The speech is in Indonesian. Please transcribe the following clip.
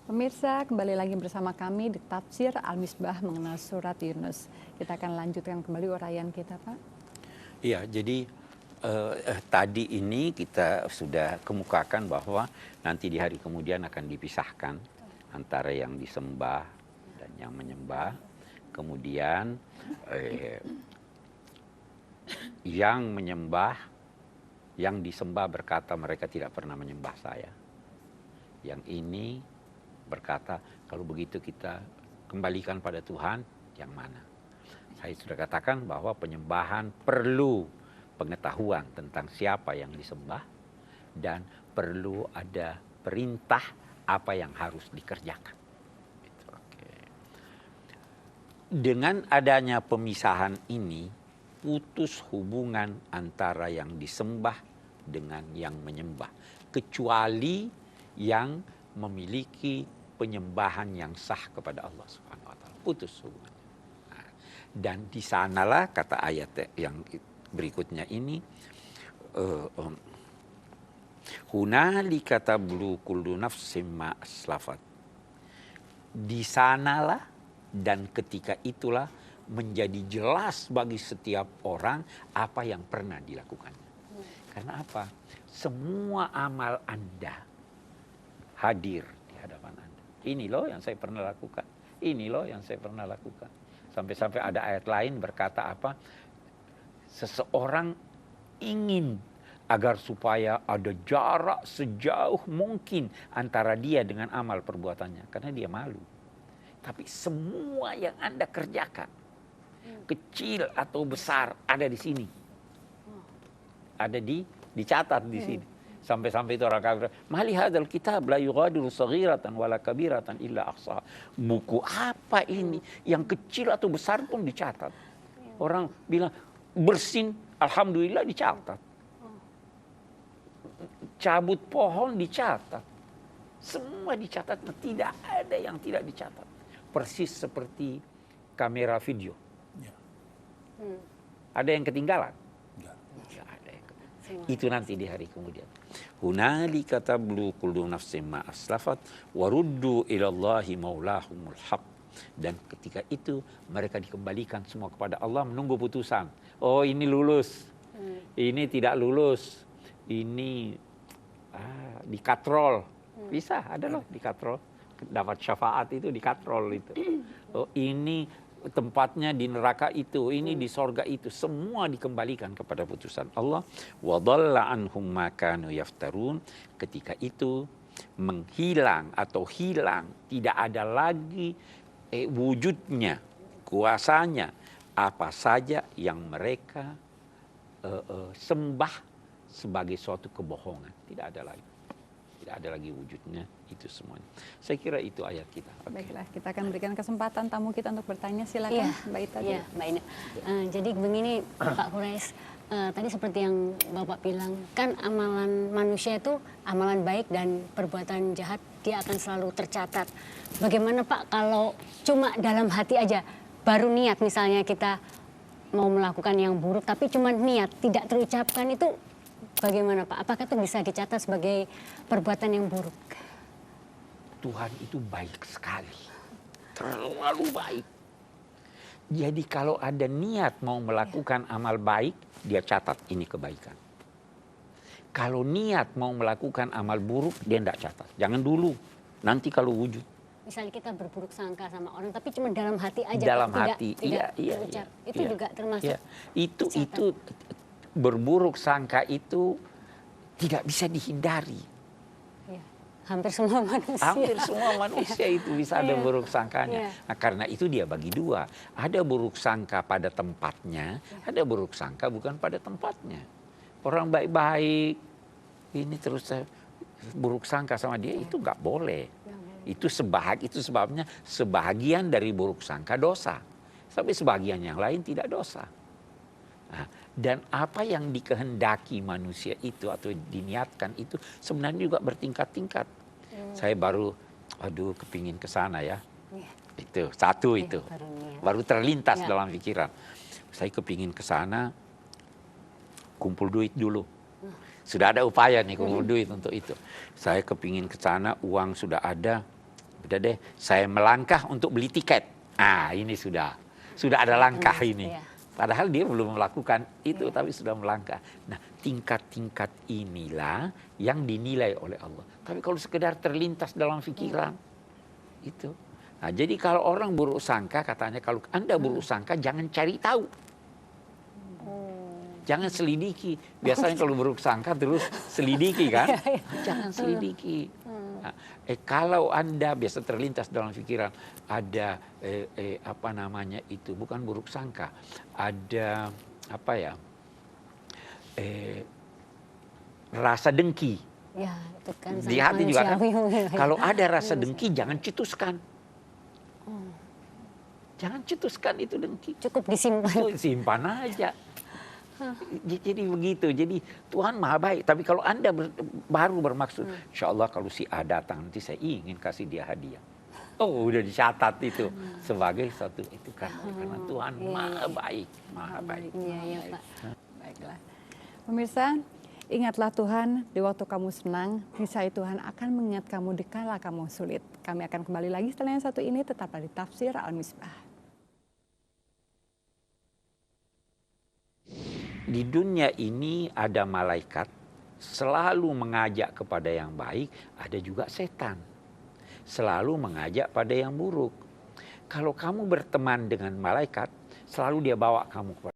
Pemirsa, kembali lagi bersama kami di Tafsir Al-Misbah mengenal surat Yunus. Kita akan lanjutkan kembali uraian kita, Pak. Iya, jadi tadi ini kita sudah kemukakan bahwa nanti di hari kemudian akan dipisahkan antara yang disembah dan yang menyembah. Kemudian yang menyembah, yang disembah berkata mereka tidak pernah menyembah saya. Yang ini berkata kalau begitu kita kembalikan pada Tuhan yang mana. Saya sudah katakan bahwa penyembahan perlu pengetahuan tentang siapa yang disembah dan perlu ada perintah apa yang harus dikerjakan. Dengan adanya pemisahan ini, putus hubungan antara yang disembah dengan yang menyembah. Kecuali yang memiliki penyembahan yang sah kepada Allah Subhanahu wa taala. Putus hubungan. Dan di sanalah kata ayat yang berikutnya ini, hunalika tablu kullu nafsim ma aslafat. Di sanalah dan ketika itulah menjadi jelas bagi setiap orang apa yang pernah dilakukan. Karena apa? Semua amal Anda hadir di hadapan Anda. Ini loh yang saya pernah lakukan. Ini loh yang saya pernah lakukan. Sampai-sampai ada ayat lain berkata apa? Seseorang ingin agar supaya ada jarak sejauh mungkin antara dia dengan amal perbuatannya. Karena dia malu. Tapi semua yang Anda kerjakan, kecil atau besar, ada di sini. Ada dicatat di sini. Sampai-sampai itu orang kafir, mali hadzal kitab la yughadiru saghiratan wala kabiratan illa ahsaha. Buku apa ini? Yang kecil atau besar pun dicatat. Orang bilang bersin, alhamdulillah dicatat. Cabut pohon dicatat. Semua dicatat, tidak ada yang tidak dicatat. Persis seperti kamera video. Ada yang ketinggalan? Enggak ada yang ketinggalan. Itu nanti di hari kemudian. Hunalika tablu kullu nafsin ma aslafat waruddu ilallahi maulahumul haq. Dan ketika itu mereka dikembalikan semua kepada Allah menunggu putusan. Oh ini lulus, ini tidak lulus, ini dikatrol. Bisa ada loh dikatrol. Dapat syafaat itu dikatrol itu. Oh ini tempatnya di neraka itu, ini di sorga itu, semua dikembalikan kepada putusan Allah. Wa dhalla anhum ma kanu yaftarun. Ketika itu menghilang atau hilang, tidak ada lagi wujudnya, kuasanya apa saja yang mereka sembah sebagai suatu kebohongan. Tidak ada lagi. Tidak ada lagi wujudnya, itu semuanya. Saya kira itu ayat kita. Okay. Baiklah, kita akan berikan kesempatan tamu kita untuk bertanya. Silakan, Mbak Ita. Iya, Mbak Ina. Jadi begini, Pak Quraisy, tadi seperti yang Bapak bilang, kan amalan manusia itu amalan baik dan perbuatan jahat dia akan selalu tercatat. Bagaimana Pak kalau cuma dalam hati aja, baru niat misalnya kita mau melakukan yang buruk, tapi cuma niat tidak terucapkan itu bagaimana Pak? Apakah itu bisa dicatat sebagai perbuatan yang buruk? Tuhan itu baik sekali. Terlalu baik. Jadi kalau ada niat mau melakukan amal baik, dia catat ini kebaikan. Kalau niat mau melakukan amal buruk, dia tidak catat. Jangan dulu, nanti kalau wujud. Misalnya kita berburuk sangka sama orang, tapi cuma dalam hati aja. Dalam hati, tidak iya. Itu juga termasuk. Iya. Itu berburuk sangka itu tidak bisa dihindari. Ya, hampir semua manusia. Hampir semua manusia itu bisa ada buruk sangkanya. Nah, karena itu dia bagi dua. Ada buruk sangka pada tempatnya, ada buruk sangka bukan pada tempatnya. Orang baik-baik, ini terus buruk sangka sama dia, itu nggak boleh. Itu sebabnya sebahagian dari buruk sangka dosa. Tapi sebagian yang lain tidak dosa. Nah, dan apa yang dikehendaki manusia itu atau diniatkan itu sebenarnya juga bertingkat-tingkat. Saya baru, kepingin ke sana ya. Itu satu itu, baru terlintas dalam pikiran. Saya kepingin ke sana, kumpul duit dulu. Sudah ada upaya nih kumpul duit untuk itu. Saya kepingin ke sana, uang sudah ada, udah deh, saya melangkah untuk beli tiket. Ah, ini sudah ada langkah ini. Iya. Padahal dia belum melakukan itu, tapi sudah melangkah. Nah, tingkat-tingkat inilah yang dinilai oleh Allah. Tapi kalau sekedar terlintas dalam pikiran, itu. Nah, jadi kalau orang buruk sangka, katanya kalau Anda buruk sangka, jangan cari tahu. Jangan selidiki. Biasanya kalau buruk sangka terus selidiki kan? Jangan selidiki. Nah, kalau Anda biasa terlintas dalam pikiran ada apa namanya itu, bukan buruk sangka, ada apa ya, rasa dengki. Ya, itu kan Di sangat hati juga kan. manusiawi. Kalau ada rasa dengki, jangan cetuskan. Jangan cetuskan itu dengki. Cukup disimpan. Itu simpan aja. Jadi begitu. Jadi Tuhan maha baik. Tapi kalau Anda baru bermaksud, insya Allah kalau si A datang nanti saya ingin kasih dia hadiah. Oh, udah dicatat itu sebagai satu itu karena Tuhan maha baik, maha baik. Iya, iya, Pak. Baiklah. Pemirsa, ingatlah Tuhan di waktu kamu senang, niscaya Tuhan akan mengingat kamu di kala kamu sulit. Kami akan kembali lagi setelah yang satu ini, tetaplah di Tafsir Al-Misbah. Di dunia ini ada malaikat selalu mengajak kepada yang baik, ada juga setan selalu mengajak pada yang buruk. Kalau kamu berteman dengan malaikat, selalu dia bawa kamu kepada